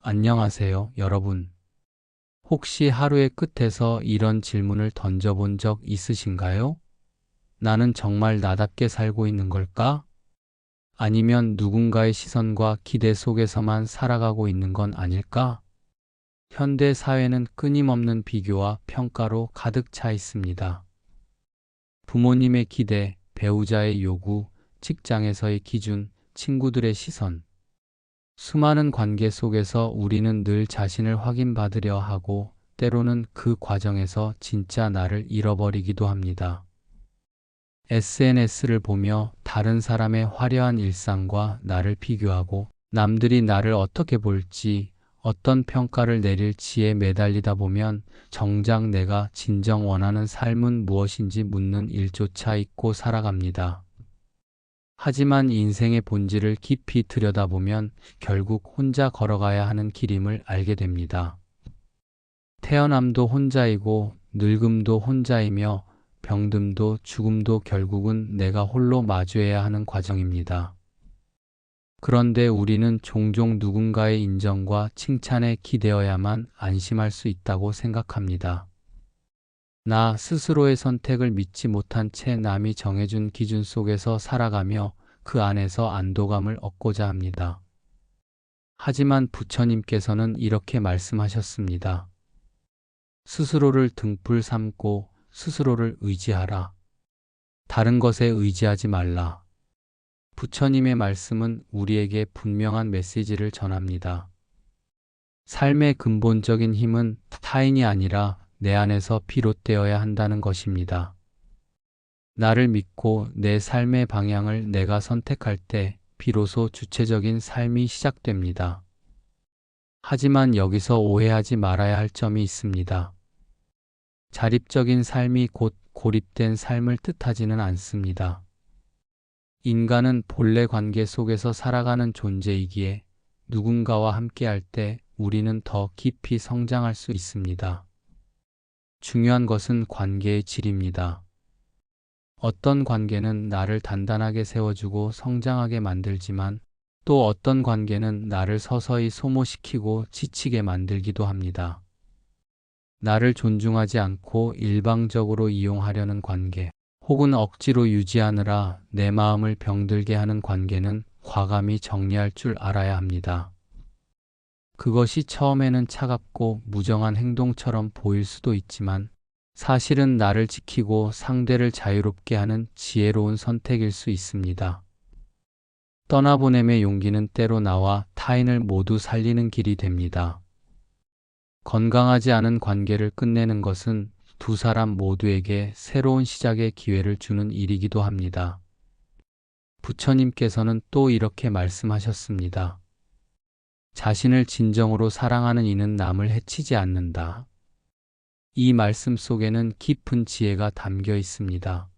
안녕하세요, 여러분. 혹시 하루의 끝에서 이런 질문을 던져본 적 있으신가요? 나는 정말 나답게 살고 있는 걸까? 아니면 누군가의 시선과 기대 속에서만 살아가고 있는 건 아닐까? 현대 사회는 끊임없는 비교와 평가로 가득 차 있습니다. 부모님의 기대, 배우자의 요구, 직장에서의 기준, 친구들의 시선. 수많은 관계 속에서 우리는 늘 자신을 확인받으려 하고 때로는 그 과정에서 진짜 나를 잃어버리기도 합니다. SNS를 보며 다른 사람의 화려한 일상과 나를 비교하고 남들이 나를 어떻게 볼지, 어떤 평가를 내릴지에 매달리다 보면 정작 내가 진정 원하는 삶은 무엇인지 묻는 일조차 잊고 살아갑니다. 하지만 인생의 본질을 깊이 들여다보면 결국 혼자 걸어가야 하는 길임을 알게 됩니다. 태어남도 혼자이고 늙음도 혼자이며 병듦도 죽음도 결국은 내가 홀로 마주해야 하는 과정입니다. 그런데 우리는 종종 누군가의 인정과 칭찬에 기대어야만 안심할 수 있다고 생각합니다. 나 스스로의 선택을 믿지 못한 채 남이 정해준 기준 속에서 살아가며 그 안에서 안도감을 얻고자 합니다. 하지만 부처님께서는 이렇게 말씀하셨습니다. 스스로를 등불 삼고 스스로를 의지하라. 다른 것에 의지하지 말라. 부처님의 말씀은 우리에게 분명한 메시지를 전합니다. 삶의 근본적인 힘은 타인이 아니라 내 안에서 비롯되어야 한다는 것입니다. 나를 믿고 내 삶의 방향을 내가 선택할 때 비로소 주체적인 삶이 시작됩니다. 하지만 여기서 오해하지 말아야 할 점이 있습니다. 자립적인 삶이 곧 고립된 삶을 뜻하지는 않습니다. 인간은 본래 관계 속에서 살아가는 존재이기에 누군가와 함께할 때 우리는 더 깊이 성장할 수 있습니다. 중요한 것은 관계의 질입니다. 어떤 관계는 나를 단단하게 세워주고 성장하게 만들지만 또 어떤 관계는 나를 서서히 소모시키고 지치게 만들기도 합니다. 나를 존중하지 않고 일방적으로 이용하려는 관계, 혹은 억지로 유지하느라 내 마음을 병들게 하는 관계는 과감히 정리할 줄 알아야 합니다. 그것이 처음에는 차갑고 무정한 행동처럼 보일 수도 있지만 사실은 나를 지키고 상대를 자유롭게 하는 지혜로운 선택일 수 있습니다. 떠나보냄의 용기는 때로 나와 타인을 모두 살리는 길이 됩니다. 건강하지 않은 관계를 끝내는 것은 두 사람 모두에게 새로운 시작의 기회를 주는 일이기도 합니다. 부처님께서는 또 이렇게 말씀하셨습니다. 자신을 진정으로 사랑하는 이는 남을 해치지 않는다. 이 말씀 속에는 깊은 지혜가 담겨 있습니다.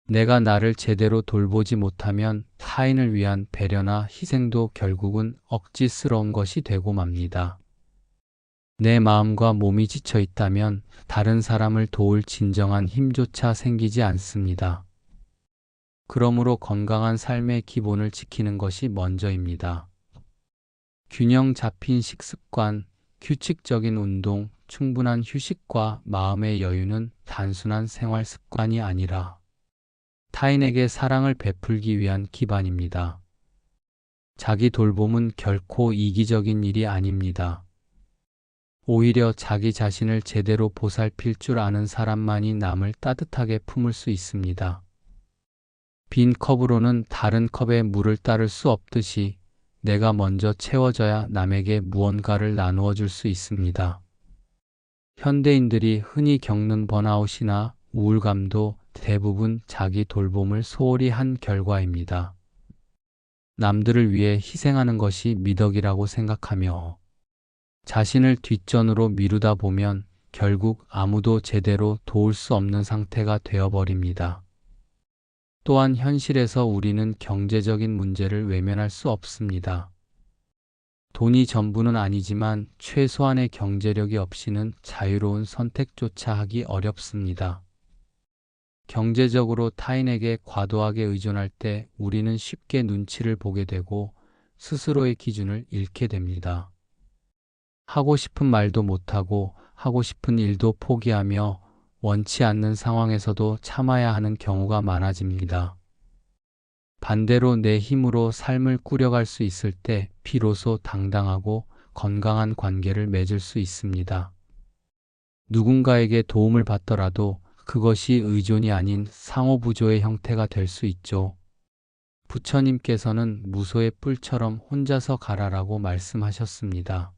내가 나를 제대로 돌보지 못하면 타인을 위한 배려나 희생도 결국은 억지스러운 것이 되고 맙니다. 내 마음과 몸이 지쳐 있다면 다른 사람을 도울 진정한 힘조차 생기지 않습니다. 그러므로 건강한 삶의 기본을 지키는 것이 먼저입니다. 균형 잡힌 식습관, 규칙적인 운동, 충분한 휴식과 마음의 여유는 단순한 생활 습관이 아니라 타인에게 사랑을 베풀기 위한 기반입니다. 자기 돌봄은 결코 이기적인 일이 아닙니다. 오히려 자기 자신을 제대로 보살필 줄 아는 사람만이 남을 따뜻하게 품을 수 있습니다. 빈 컵으로는 다른 컵에 물을 따를 수 없듯이 내가 먼저 채워져야 남에게 무언가를 나누어 줄 수 있습니다. 현대인들이 흔히 겪는 번아웃이나 우울감도 대부분 자기 돌봄을 소홀히 한 결과입니다. 남들을 위해 희생하는 것이 미덕이라고 생각하며 자신을 뒷전으로 미루다 보면 결국 아무도 제대로 도울 수 없는 상태가 되어버립니다. 또한 현실에서 우리는 경제적인 문제를 외면할 수 없습니다. 돈이 전부는 아니지만 최소한의 경제력이 없이는 자유로운 선택조차 하기 어렵습니다. 경제적으로 타인에게 과도하게 의존할 때 우리는 쉽게 눈치를 보게 되고 스스로의 기준을 잃게 됩니다. 하고 싶은 말도 못하고 하고 싶은 일도 포기하며 원치 않는 상황에서도 참아야 하는 경우가 많아집니다. 반대로 내 힘으로 삶을 꾸려갈 수 있을 때 비로소 당당하고 건강한 관계를 맺을 수 있습니다. 누군가에게 도움을 받더라도 그것이 의존이 아닌 상호부조의 형태가 될 수 있죠. 부처님께서는 무소의 뿔처럼 혼자서 가라라고 말씀하셨습니다.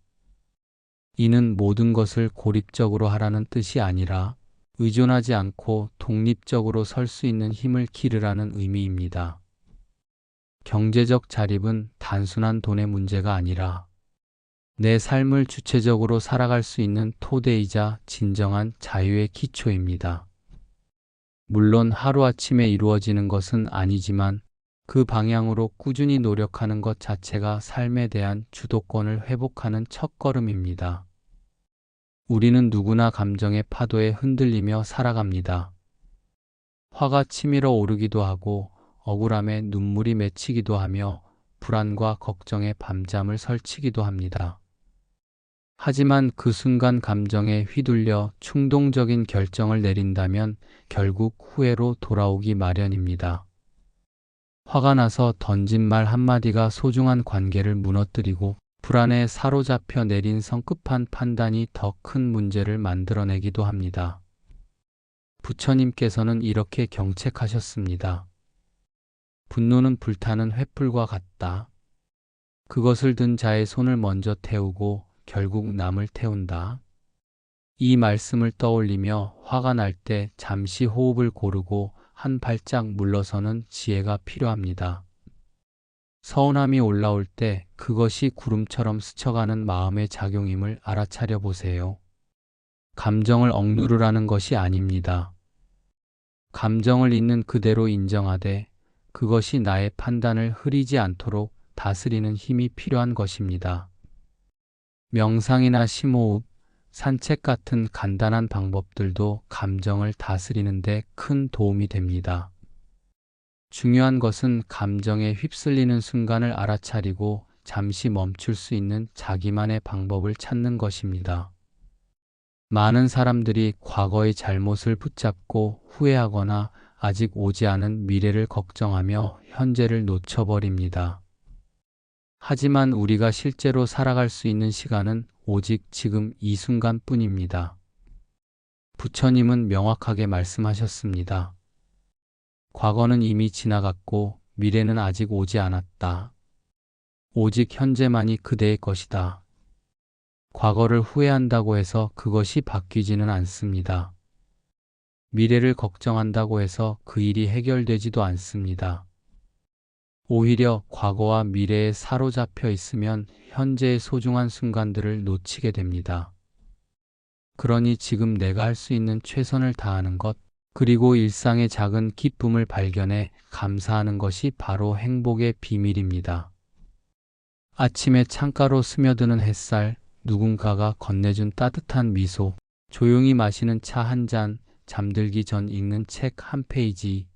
이는 모든 것을 고립적으로 하라는 뜻이 아니라 의존하지 않고 독립적으로 설 수 있는 힘을 기르라는 의미입니다. 경제적 자립은 단순한 돈의 문제가 아니라 내 삶을 주체적으로 살아갈 수 있는 토대이자 진정한 자유의 기초입니다. 물론 하루아침에 이루어지는 것은 아니지만 그 방향으로 꾸준히 노력하는 것 자체가 삶에 대한 주도권을 회복하는 첫걸음입니다. 우리는 누구나 감정의 파도에 흔들리며 살아갑니다. 화가 치밀어 오르기도 하고 억울함에 눈물이 맺히기도 하며 불안과 걱정에 밤잠을 설치기도 합니다. 하지만 그 순간 감정에 휘둘려 충동적인 결정을 내린다면 결국 후회로 돌아오기 마련입니다. 화가 나서 던진 말 한마디가 소중한 관계를 무너뜨리고 불안에 사로잡혀 내린 성급한 판단이 더 큰 문제를 만들어내기도 합니다. 부처님께서는 이렇게 경책하셨습니다. 분노는 불타는 횃불과 같다. 그것을 든 자의 손을 먼저 태우고 결국 남을 태운다. 이 말씀을 떠올리며 화가 날 때 잠시 호흡을 고르고 한 발짝 물러서는 지혜가 필요합니다. 서운함이 올라올 때 그것이 구름처럼 스쳐가는 마음의 작용임을 알아차려 보세요. 감정을 억누르라는 것이 아닙니다. 감정을 있는 그대로 인정하되 그것이 나의 판단을 흐리지 않도록 다스리는 힘이 필요한 것입니다. 명상이나 심호흡, 산책 같은 간단한 방법들도 감정을 다스리는 데 큰 도움이 됩니다. 중요한 것은 감정에 휩쓸리는 순간을 알아차리고 잠시 멈출 수 있는 자기만의 방법을 찾는 것입니다. 많은 사람들이 과거의 잘못을 붙잡고 후회하거나 아직 오지 않은 미래를 걱정하며 현재를 놓쳐버립니다. 하지만 우리가 실제로 살아갈 수 있는 시간은 오직 지금 이 순간뿐입니다. 부처님은 명확하게 말씀하셨습니다. 과거는 이미 지나갔고 미래는 아직 오지 않았다. 오직 현재만이 그대의 것이다. 과거를 후회한다고 해서 그것이 바뀌지는 않습니다. 미래를 걱정한다고 해서 그 일이 해결되지도 않습니다. 오히려 과거와 미래에 사로잡혀 있으면 현재의 소중한 순간들을 놓치게 됩니다. 그러니 지금 내가 할 수 있는 최선을 다하는 것, 그리고 일상의 작은 기쁨을 발견해 감사하는 것이 바로 행복의 비밀입니다. 아침에 창가로 스며드는 햇살, 누군가가 건네준 따뜻한 미소, 조용히 마시는 차 한 잔, 잠들기 전 읽는 책 한 페이지.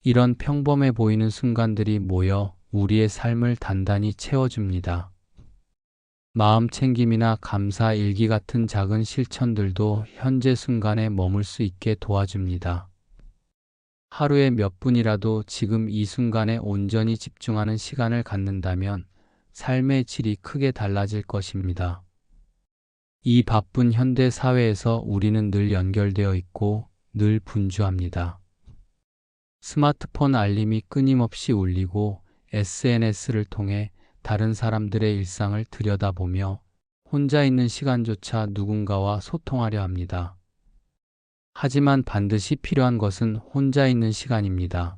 이런 평범해 보이는 순간들이 모여 우리의 삶을 단단히 채워줍니다. 마음 챙김이나 감사 일기 같은 작은 실천들도 현재 순간에 머물 수 있게 도와줍니다. 하루에 몇 분이라도 지금 이 순간에 온전히 집중하는 시간을 갖는다면 삶의 질이 크게 달라질 것입니다. 이 바쁜 현대 사회에서 우리는 늘 연결되어 있고 늘 분주합니다. 스마트폰 알림이 끊임없이 울리고 SNS를 통해 다른 사람들의 일상을 들여다보며 혼자 있는 시간조차 누군가와 소통하려 합니다. 하지만 반드시 필요한 것은 혼자 있는 시간입니다.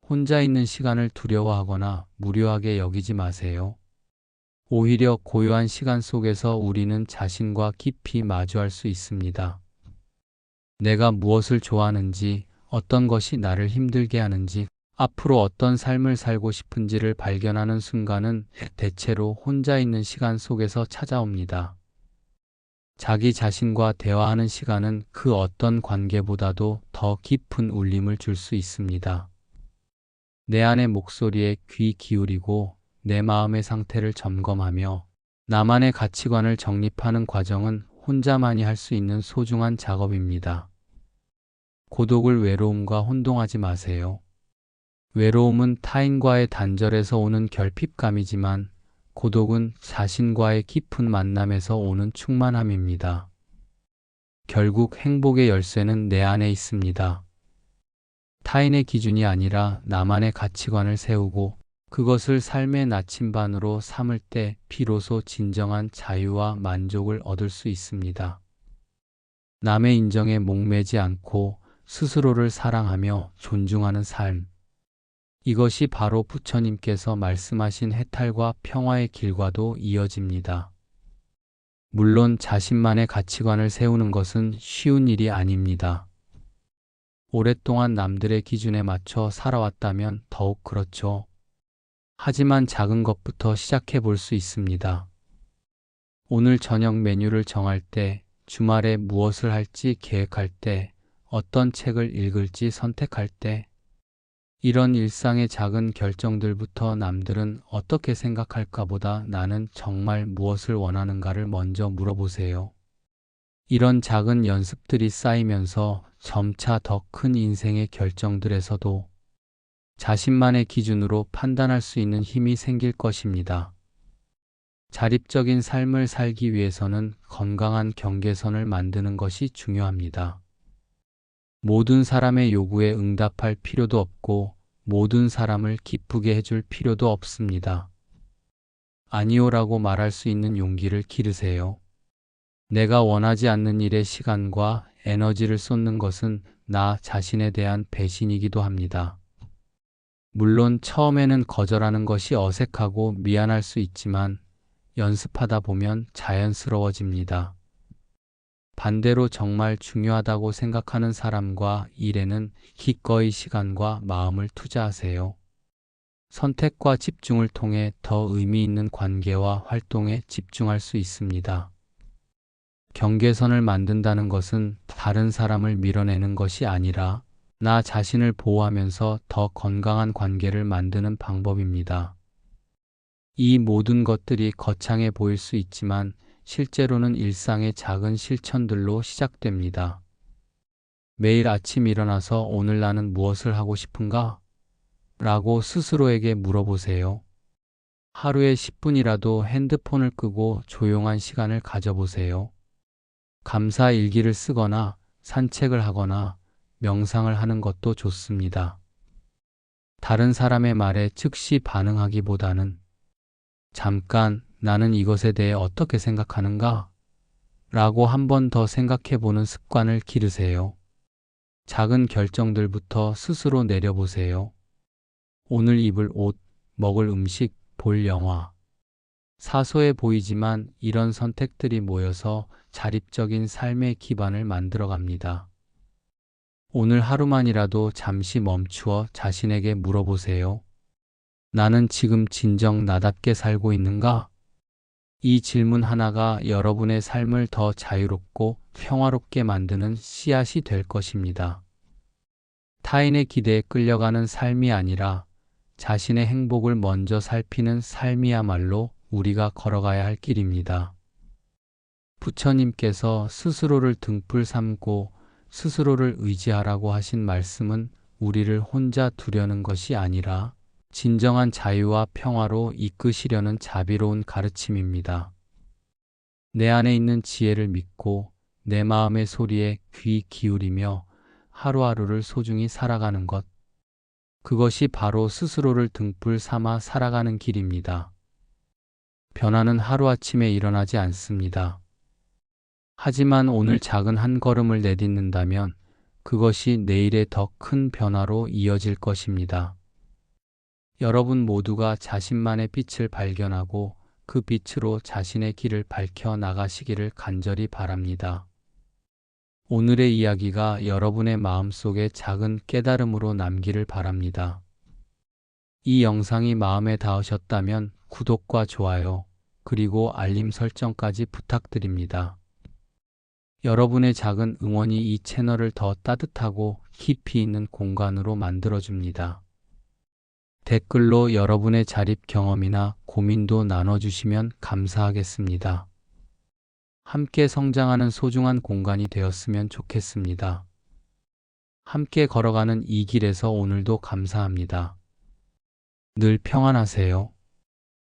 혼자 있는 시간을 두려워하거나 무료하게 여기지 마세요. 오히려 고요한 시간 속에서 우리는 자신과 깊이 마주할 수 있습니다. 내가 무엇을 좋아하는지, 어떤 것이 나를 힘들게 하는지, 앞으로 어떤 삶을 살고 싶은지를 발견하는 순간은 대체로 혼자 있는 시간 속에서 찾아옵니다. 자기 자신과 대화하는 시간은 그 어떤 관계보다도 더 깊은 울림을 줄 수 있습니다. 내 안의 목소리에 귀 기울이고 내 마음의 상태를 점검하며 나만의 가치관을 정립하는 과정은 혼자만이 할 수 있는 소중한 작업입니다. 고독을 외로움과 혼동하지 마세요. 외로움은 타인과의 단절에서 오는 결핍감이지만 고독은 자신과의 깊은 만남에서 오는 충만함입니다. 결국 행복의 열쇠는 내 안에 있습니다. 타인의 기준이 아니라 나만의 가치관을 세우고 그것을 삶의 나침반으로 삼을 때 비로소 진정한 자유와 만족을 얻을 수 있습니다. 남의 인정에 목매지 않고 스스로를 사랑하며 존중하는 삶. 이것이 바로 부처님께서 말씀하신 해탈과 평화의 길과도 이어집니다. 물론 자신만의 가치관을 세우는 것은 쉬운 일이 아닙니다. 오랫동안 남들의 기준에 맞춰 살아왔다면 더욱 그렇죠. 하지만 작은 것부터 시작해 볼 수 있습니다. 오늘 저녁 메뉴를 정할 때, 주말에 무엇을 할지 계획할 때, 어떤 책을 읽을지 선택할 때, 이런 일상의 작은 결정들부터 남들은 어떻게 생각할까 보다 나는 정말 무엇을 원하는가를 먼저 물어보세요. 이런 작은 연습들이 쌓이면서 점차 더 큰 인생의 결정들에서도 자신만의 기준으로 판단할 수 있는 힘이 생길 것입니다. 자립적인 삶을 살기 위해서는 건강한 경계선을 만드는 것이 중요합니다. 모든 사람의 요구에 응답할 필요도 없고 모든 사람을 기쁘게 해줄 필요도 없습니다. 아니오라고 말할 수 있는 용기를 기르세요. 내가 원하지 않는 일에 시간과 에너지를 쏟는 것은 나 자신에 대한 배신이기도 합니다. 물론 처음에는 거절하는 것이 어색하고 미안할 수 있지만 연습하다 보면 자연스러워집니다. 반대로 정말 중요하다고 생각하는 사람과 일에는 기꺼이 시간과 마음을 투자하세요. 선택과 집중을 통해 더 의미 있는 관계와 활동에 집중할 수 있습니다. 경계선을 만든다는 것은 다른 사람을 밀어내는 것이 아니라 나 자신을 보호하면서 더 건강한 관계를 만드는 방법입니다. 이 모든 것들이 거창해 보일 수 있지만 실제로는 일상의 작은 실천들로 시작됩니다. 매일 아침 일어나서 오늘 나는 무엇을 하고 싶은가? 라고 스스로에게 물어보세요. 하루에 10분이라도 핸드폰을 끄고 조용한 시간을 가져보세요. 감사 일기를 쓰거나 산책을 하거나 명상을 하는 것도 좋습니다. 다른 사람의 말에 즉시 반응하기보다는 잠깐 나는 이것에 대해 어떻게 생각하는가? 라고 한 번 더 생각해 보는 습관을 기르세요. 작은 결정들부터 스스로 내려보세요. 오늘 입을 옷, 먹을 음식, 볼 영화. 사소해 보이지만 이런 선택들이 모여서 자립적인 삶의 기반을 만들어 갑니다. 오늘 하루만이라도 잠시 멈추어 자신에게 물어보세요. 나는 지금 진정 나답게 살고 있는가? 이 질문 하나가 여러분의 삶을 더 자유롭고 평화롭게 만드는 씨앗이 될 것입니다. 타인의 기대에 끌려가는 삶이 아니라 자신의 행복을 먼저 살피는 삶이야말로 우리가 걸어가야 할 길입니다. 부처님께서 스스로를 등불 삼고 스스로를 의지하라고 하신 말씀은 우리를 혼자 두려는 것이 아니라 진정한 자유와 평화로 이끄시려는 자비로운 가르침입니다. 내 안에 있는 지혜를 믿고 내 마음의 소리에 귀 기울이며 하루하루를 소중히 살아가는 것. 그것이 바로 스스로를 등불 삼아 살아가는 길입니다. 변화는 하루아침에 일어나지 않습니다. 하지만 오늘 작은 한 걸음을 내딛는다면 그것이 내일의 더 큰 변화로 이어질 것입니다. 여러분 모두가 자신만의 빛을 발견하고 그 빛으로 자신의 길을 밝혀 나가시기를 간절히 바랍니다. 오늘의 이야기가 여러분의 마음속에 작은 깨달음으로 남기를 바랍니다. 이 영상이 마음에 닿으셨다면 구독과 좋아요, 그리고 알림 설정까지 부탁드립니다. 여러분의 작은 응원이 이 채널을 더 따뜻하고 깊이 있는 공간으로 만들어줍니다. 댓글로 여러분의 자립 경험이나 고민도 나눠주시면 감사하겠습니다. 함께 성장하는 소중한 공간이 되었으면 좋겠습니다. 함께 걸어가는 이 길에서 오늘도 감사합니다. 늘 평안하세요.